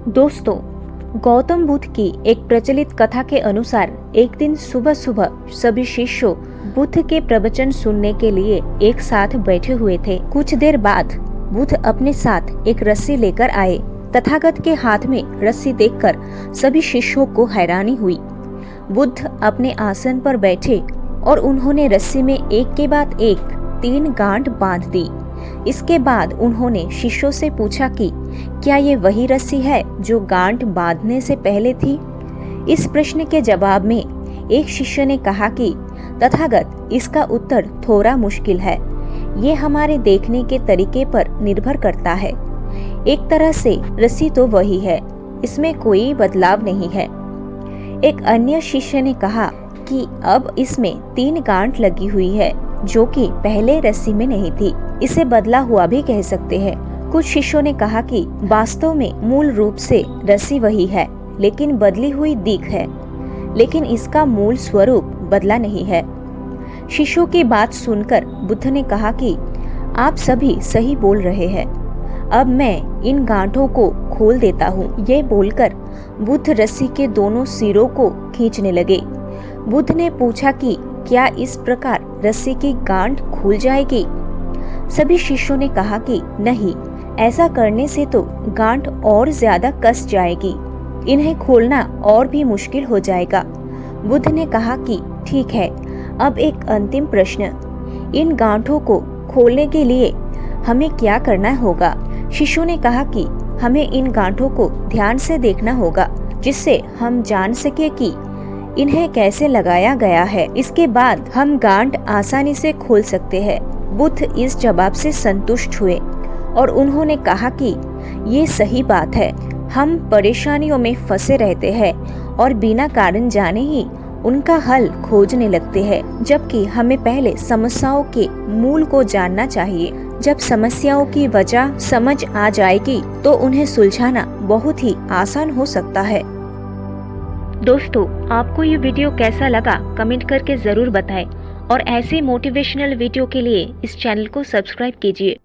दोस्तों, गौतम बुद्ध की एक प्रचलित कथा के अनुसार एक दिन सुबह सुबह सभी शिष्यों बुद्ध के प्रवचन सुनने के लिए एक साथ बैठे हुए थे। कुछ देर बाद बुद्ध अपने साथ एक रस्सी लेकर आए। तथागत के हाथ में रस्सी देखकर सभी शिष्यों को हैरानी हुई। बुद्ध अपने आसन पर बैठे और उन्होंने रस्सी में एक के बाद एक 3 गांठ बांध दी। इसके बाद उन्होंने शिष्यों से पूछा कि क्या ये वही रस्सी है जो गांठ बांधने से पहले थी। इस प्रश्न के जवाब में एक शिष्य ने कहा कि तथागत, इसका उत्तर थोड़ा मुश्किल है। ये हमारे देखने के तरीके पर निर्भर करता है। एक तरह से रस्सी तो वही है, इसमें कोई बदलाव नहीं है। एक अन्य शिष्य ने कहा कि अब इसमें 3 गांठ लगी हुई है जो कि पहले रस्सी में नहीं थी। इसे बदला हुआ भी कह सकते हैं। कुछ शिष्यों ने कहा कि वास्तव में मूल रूप से रस्सी वही है, लेकिन बदली हुई दिख है, लेकिन इसका मूल स्वरूप बदला नहीं है। शिष्यों की बात सुनकर बुद्ध ने कहा कि आप सभी सही बोल रहे हैं। अब मैं इन गांठों को खोल देता हूँ। ये बोलकर बुद्ध रस्सी के दोनों सिरों को खींचने लगे। बुद्ध ने पूछा कि क्या इस प्रकार रस्सी की गांठ खुल जाएगी। सभी शिष्यों ने कहा कि नहीं, ऐसा करने से तो गांठ और ज्यादा कस जाएगी। इन्हें खोलना और भी मुश्किल हो जाएगा। बुद्ध ने कहा कि ठीक है, अब एक अंतिम प्रश्न, इन गांठों को खोलने के लिए हमें क्या करना होगा। शिष्यों ने कहा कि हमें इन गांठों को ध्यान से देखना होगा, जिससे हम जान सके कि इन्हें कैसे लगाया गया है। इसके बाद हम गांठ आसानी से खोल सकते हैं। बुद्ध इस जवाब से संतुष्ट हुए और उन्होंने कहा कि ये सही बात है। हम परेशानियों में फंसे रहते हैं और बिना कारण जाने ही उनका हल खोजने लगते हैं, जबकि हमें पहले समस्याओं के मूल को जानना चाहिए। जब समस्याओं की वजह समझ आ जाएगी तो उन्हें सुलझाना बहुत ही आसान हो सकता है। दोस्तों, आपको ये वीडियो कैसा लगा कमेंट करके जरूर बताएं और ऐसे मोटिवेशनल वीडियो के लिए इस चैनल को सब्सक्राइब कीजिए।